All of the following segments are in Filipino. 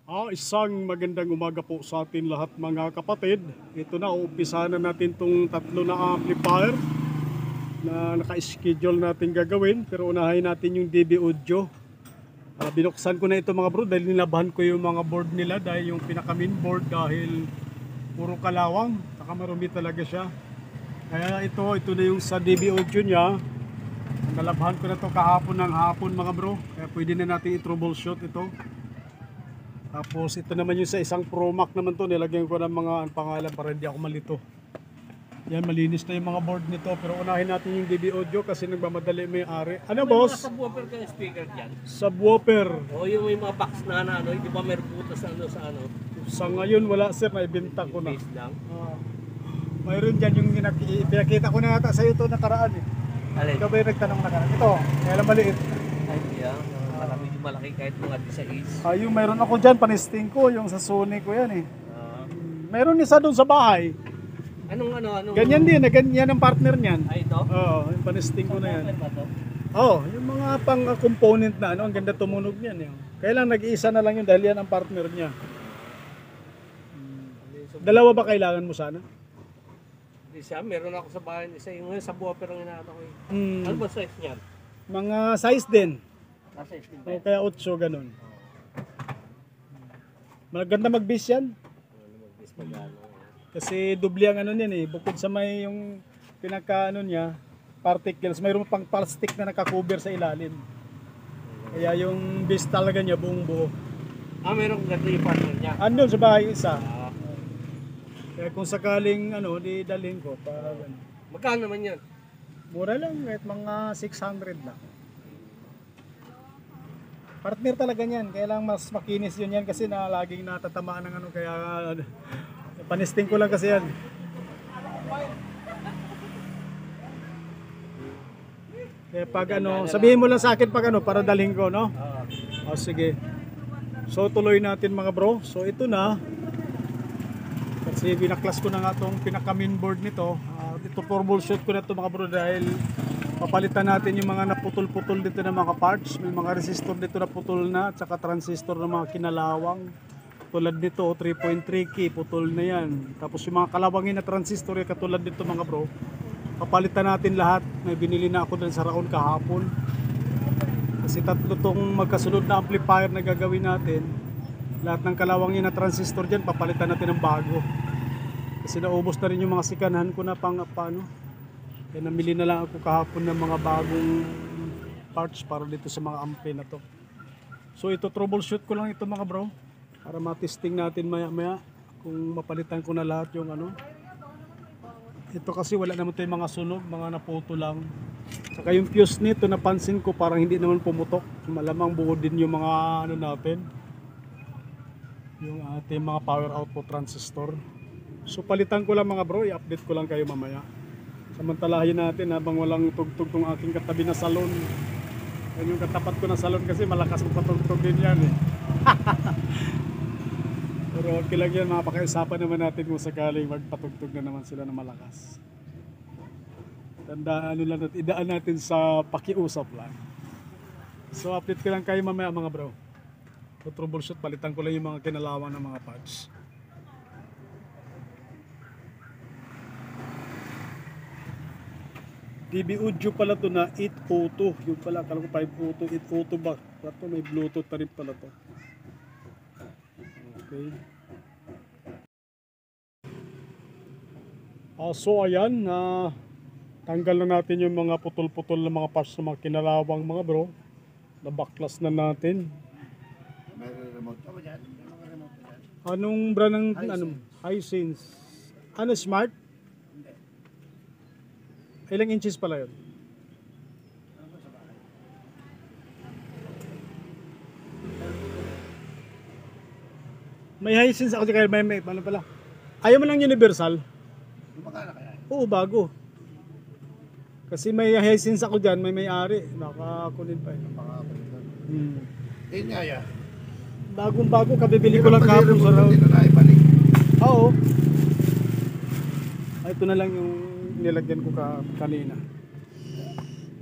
Isang magandang umaga po sa atin lahat mga kapatid. Ito na, uumpisahan na natin itong tatlo na amplifier na naka-schedule natin gagawin. Pero unahin natin yung DB Audio. Binuksan ko na ito mga bro dahil nilabahan ko yung mga board nila dahil yung pinaka-main board dahil puro kalawang. Saka marumi talaga siya. Kaya ito na yung sa DB Audio niya. Nalabahan ko na ito kahapon ng hapon mga bro. Kaya pwede na natin i-troubleshoot ito. Tapos ito naman yung sa isang Pro Mac naman to, nilagyan ko ng mga pangalan para hindi ako malito. Yan, malinis na yung mga board nito. Pero unahin natin yung DB Audio kasi nagmamadali may ari. Ano boss? Subwoofer ka yung speaker dyan? Subwoofer. O yung may mga box na ano, hindi ba may butas sa ano? Sa ngayon wala sir, naibenta ko na. Base lang. Mayroon dyan yung pinakita ko na yata sa iyo ito nakaraan eh. Alin? Ikaw ba yung nagtanong nakaraan? Ito, kaya lang maliit. Ay, yeah. Medyo malaki kahit mga size. Yung mayroon ako dyan, panisting ko, yung sa Sony ko yan eh. Mayroon isa doon sa bahay. Anong? Ganyan din, ganyan ang partner niyan. Ay, ito? Oo, yung panisting ko na yan. Subwoofer ba to? Yung mga pang-component na ang ganda tumunog niyan. Kaya lang nag-iisa na lang yun dahil yan ang partner niya. Dalawa ba kailangan mo sana? Isa, meron ako sa bahay. Isa yung subwoofer ang inaano ko. Ano ba size niyan? Mga size din. Nasa 16 O kaya 8 ganun. Maganda mag-base yan. Kasi doble ang ano niyan eh. Bukod sa may yung pinaka ano niya, particles, mayroon pang plastic na nakakover sa ilalim. Kaya yung base talaga niya buong buo. Meron ganito yung partner niya. Andun sa bahay isa. Kaya kung sakaling ano, di dalhin ko para ano. Magkano naman yan? Mura lang, kahit mga 600 lang. Partner talaga niyan, kaya lang mas makinis yun yan kasi na laging natatamaan ng ano, kaya panisting ko lang kasi yan. Kaya pag ano, sabihin mo lang sa akin pag ano, para dalhin ko, no? Sige. So tuloy natin mga bro. So ito na. Kasi binaklas ko na nga itong pinaka-main board nito. Ito troubleshoot ko na ito mga bro dahil papalitan natin yung mga naputol-putol dito ng mga parts. May mga resistor dito na putol na at saka transistor ng mga kinalawang. Tulad nito 3.3K putol na yan. Tapos yung mga kalawangin na transistor yung katulad dito mga bro. Papalitan natin lahat. May binili na ako dun sa Raon kahapon. Kasi tatlo tong magkasunod na amplifier na gagawin natin. Lahat ng kalawangin na transistor dyan papalitan natin ng bago. Kasi naubos na rin yung mga sikanahan ko na paano. Kaya namili na lang ako kahapon ng mga bagong parts para dito sa mga ampli na to. So ito troubleshoot ko lang ito mga bro. Para matesting natin maya maya kung mapalitan ko na lahat yung ano. Ito kasi wala naman tayong mga sunog, mga naputo lang. Saka yung fuse nito napansin ko parang hindi naman pumutok. Malamang buo din yung mga ano natin. Yung ating mga power output transistor. So palitan ko lang mga bro, i-update ko lang kayo mamaya. Samantalahin natin habang walang tugtog tong aking katabi na salon. Yan yung katapat ko na salon kasi malakas magpatugtog din yan eh. Pero okay lang yan, mapakiusapan naman natin kung sakaling magpatugtog na naman sila na malakas. Tandaan lang natin, idaan natin sa pakiusap lang. So update ko lang kayo mamaya mga bro. So troubleshoot, palitan ko lang yung mga kinalawang ng mga parts. DB Audio pala to na 802. Yung pala, akala ko 502, 802 ba? Ito may Bluetooth na rin pala to. Okay. So ayan, tanggal na natin yung mga putol-putol na mga parts ng mga kinalawang mga bro. Nabaklas na natin. May remote pa ba dyan? May mga remote pa dyan? Anong brand ng Hisense? Ano, smart? Ilang inches pala yun? May Hisense ako kaya may ano pala. Ayaw mo lang universal? Magkano kaya? Oo, bago. Kasi may Hisense ako dyan, may may-ari. Nakakunin pa eh. Yun nga yan. Bagong bago, kabibili ko lang kahapon sa Raon. Hindi na naibalik. Oo. Ito na lang yung nilagyan ko kanina.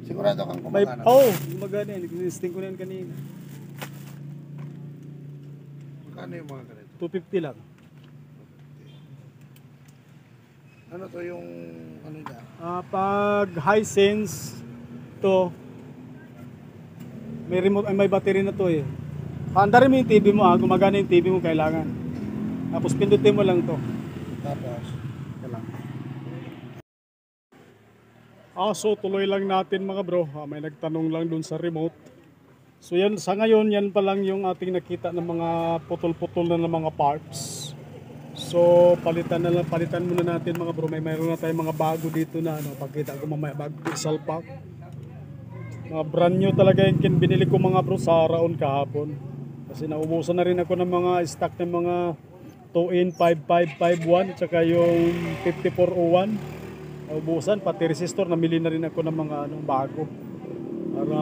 Sigurado kang May, kumakanan. gumagana yan. Listing ko na yan kanina. Magkano Magkano yung mga ganito? 250 lang. Ano to yung ano niya? Pag Hisense to may remote, ay may battery na to eh. Paandarin mo yung TV mo gumagana yung TV mo kailangan. Tapos pindutin mo lang to. Tapos, Kailangan. So tuloy lang natin mga bro. May nagtanong lang dun sa remote. So yan, sa ngayon yan pa lang yung ating nakita ng mga putol-putol na ng mga parts. So palitan muna natin mga bro. Mayroon na tayong mga bago dito na pakita ko mamaya bago salpak. Mga brand new talaga yung binili ko mga bro sa Raon kahapon. Kasi naubusan na rin ako ng mga stock ng mga 2-in 5551 at saka yung 5401. Naubusan pati resistor, namili na rin ako ng mga bago. Para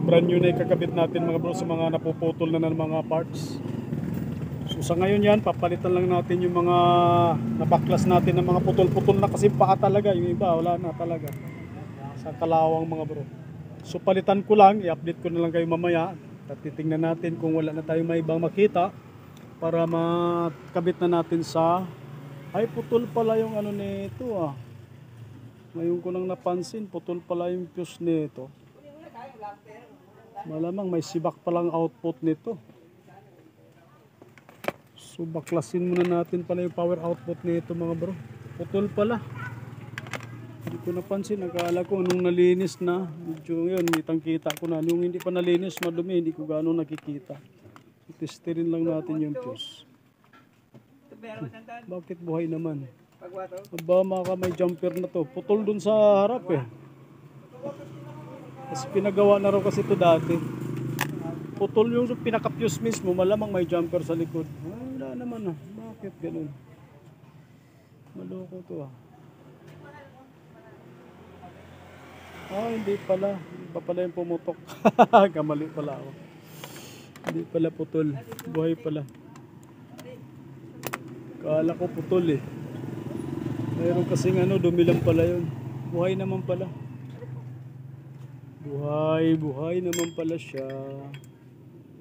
brand new na ikakabit natin mga bro sa mga napuputol na ng mga parts. So sa ngayon yan, papalitan lang natin yung mga nabaklas natin ng mga putol-putol na kasi paa talaga. Yung iba, wala na talaga. Sa kalawang mga bro. So palitan ko lang, i-update ko na lang kayo mamaya. At titingnan natin kung wala na tayong may ibang makita. Para makabit na natin sa... Ay, putol pala yung ano nito Ngayon ko lang napansin, putol pala yung fuse nito. Malamang may sibak palang output nito. So baklasin muna natin pala yung power output nito mga bro. Putol pala. Hindi ko napansin, nakala ko nung nalinis na. Medyo yun, kitang-kita ko na. Yung hindi pa nalinis, madumi, hindi ko gaano nakikita. Testerin lang natin yung fuse. Bakit buhay naman? Aba, may jumper na to. Putol dun sa harap eh. Kasi pinagawa na raw kasi ito dati. Putol yung pinaka-fuse mismo, malamang may jumper sa likod. Wala naman Bakit ganun? Maloko to hindi pala. Hindi pa pala yung pumutok. Kamali pala ako. Hindi pala putol. Buhay pala. Kala ko putol eh. Mayroon kasing dumilang pala yun. Buhay naman pala. Buhay naman pala siya.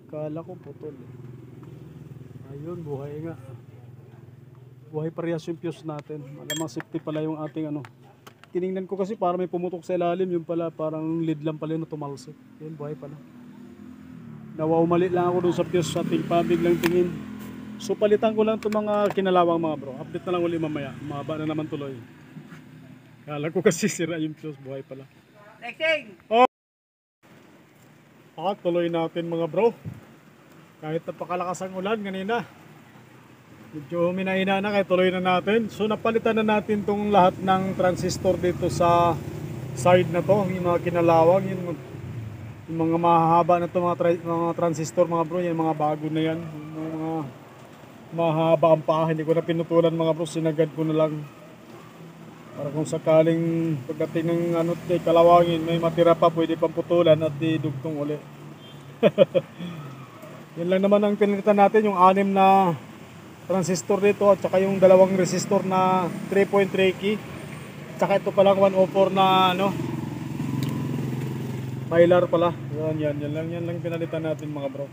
Kala ko putol eh. Ayun, buhay nga. Buhay parehas yung fuse natin. Malamang safety pala yung ating Tiningnan ko kasi para may pumutok sa ilalim. Yung pala parang lead lang pala yun na tumalsik. Yun, buhay pala. Nawawmali lang ako dun sa fuse sa ating pabiglang tingin. So palitan ko lang itong mga kinalawang mga bro. Update na lang ulit mamaya. Mahaba na naman tuloy. Kala ko kasi sira yung fuse. Buhay pala. Tuloy natin mga bro. Kahit napakalakas ang ulan kanina. Medyo minahina na kaya tuloy na natin. So napalitan na natin tong lahat ng transistor dito sa side na to. Yung mga kinalawang. Yung mga mahahaba na to mga transistor mga bro. Yung mga bago na yan. Yung mga mahaba ang paa. Hindi ko na pinutulan mga bro. Sinagad ko na lang. Para kung sakaling pagdating ng kalawangin may matira pa pwede pang putulan at didugtong uli. Yan lang naman ang pinalitan natin, yung 6 na transistor dito at saka yung 2 resistor na 3.3 key. Tsaka ito palang 104 na mylar pala. Yan lang pinalitan natin mga bro.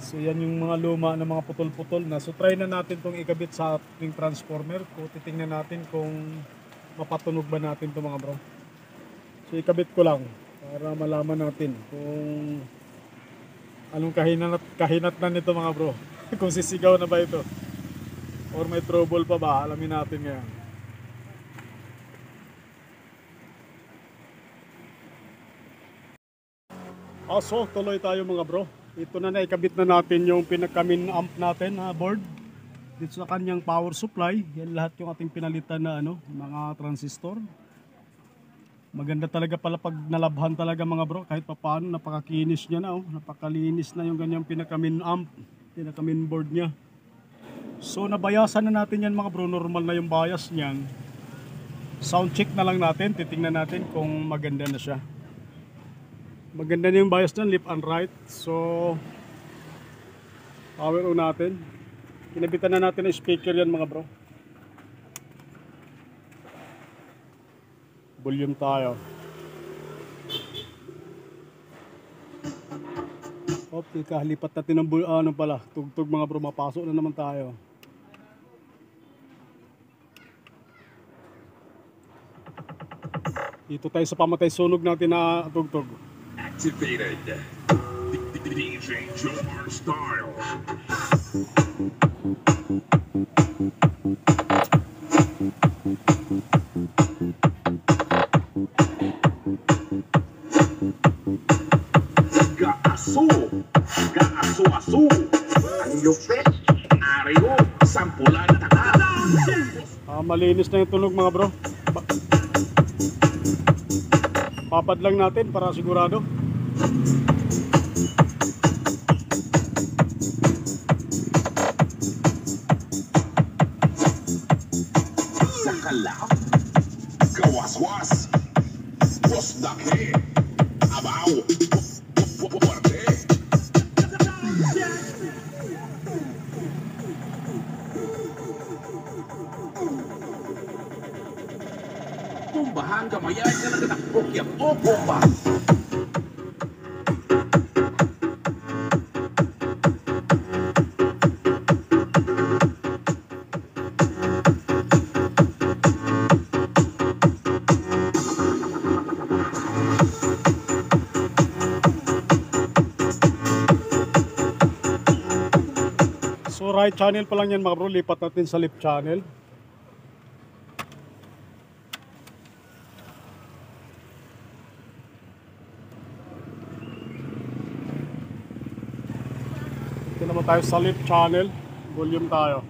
So yan yung mga luma na mga putol-putol na. So try na natin itong ikabit sa ating transformer. So titingnan natin kung mapatunog ba natin ito mga bro. So ikabit ko lang para malaman natin kung anong kahinat na nito mga bro. Kung sisigaw na ba ito or may trouble pa ba, alamin natin ngayon. So tuloy tayo mga bro. Ito na ikabit na natin yung pinaka-main amp natin board dito sa kanyang power supply. Yan lahat yung ating pinalitan na mga transistor. Maganda talaga pala pag nalabhan talaga mga bro, kahit papaano napakakinis niya na napakalinis na yung ganyang pinaka-main amp, pinaka-main board niya. So nabayasan na natin yan mga bro, normal na yung bias niyan. Sound check na lang natin, titingnan natin kung maganda na siya. Maganda na yung bias niyan, left and right. So power on natin. Kinabitan na natin ang speaker yan mga bro. Volume tayo. Okay, kahalipat natin ng ano pala, tugtog mga bro, mapasok na naman tayo. Dito tayo sa pamatay sunog natin na tugtog. Activated. DJ Jomar style. Gaaso-aso. Ang yupit. Ariyo. Sampulan taka. Malinis na yung tunog mga bro. Papad lang natin para sigurado. Sakalap. Kawaswas. Bosdake. Abaw. Puwarte. Pumbahan kamayan ka nagatakbok yan. O pumba. So right channel pa lang yan mga bro, lipat natin sa left channel. Ito naman tayo sa left channel, volume tayo.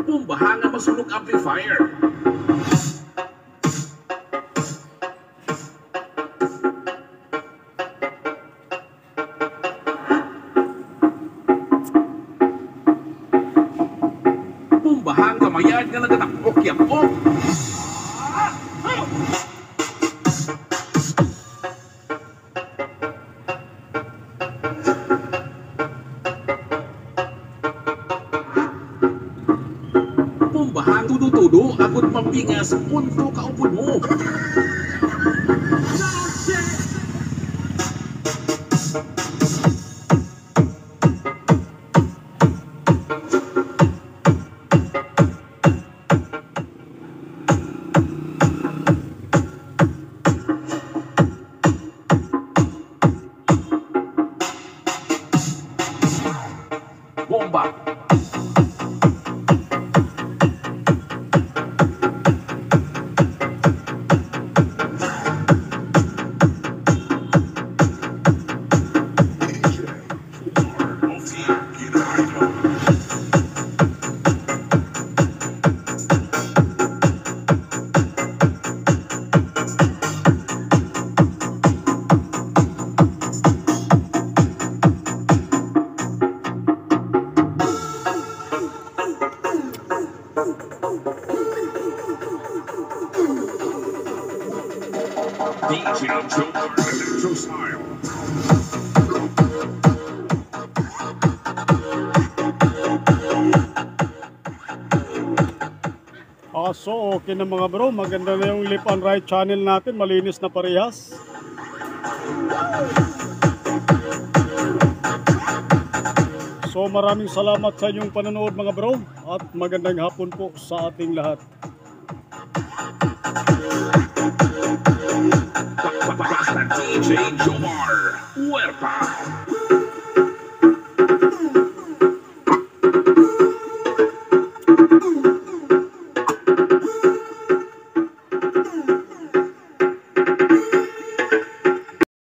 Pumbahan na masunog amplifier. Pumbahan kamayan nga nagatakbok yan. O! Pumbahan tudo-tudo agud mampingas punto kaupod mo. Bomba. DJ Jomar Electro Style. So okay na mga bro, maganda na yung left and right channel natin, malinis na parehas. So maraming salamat sa inyong panonood mga bro, at magandang hapon po sa ating lahat. Basta DJ Jomar. Huerta.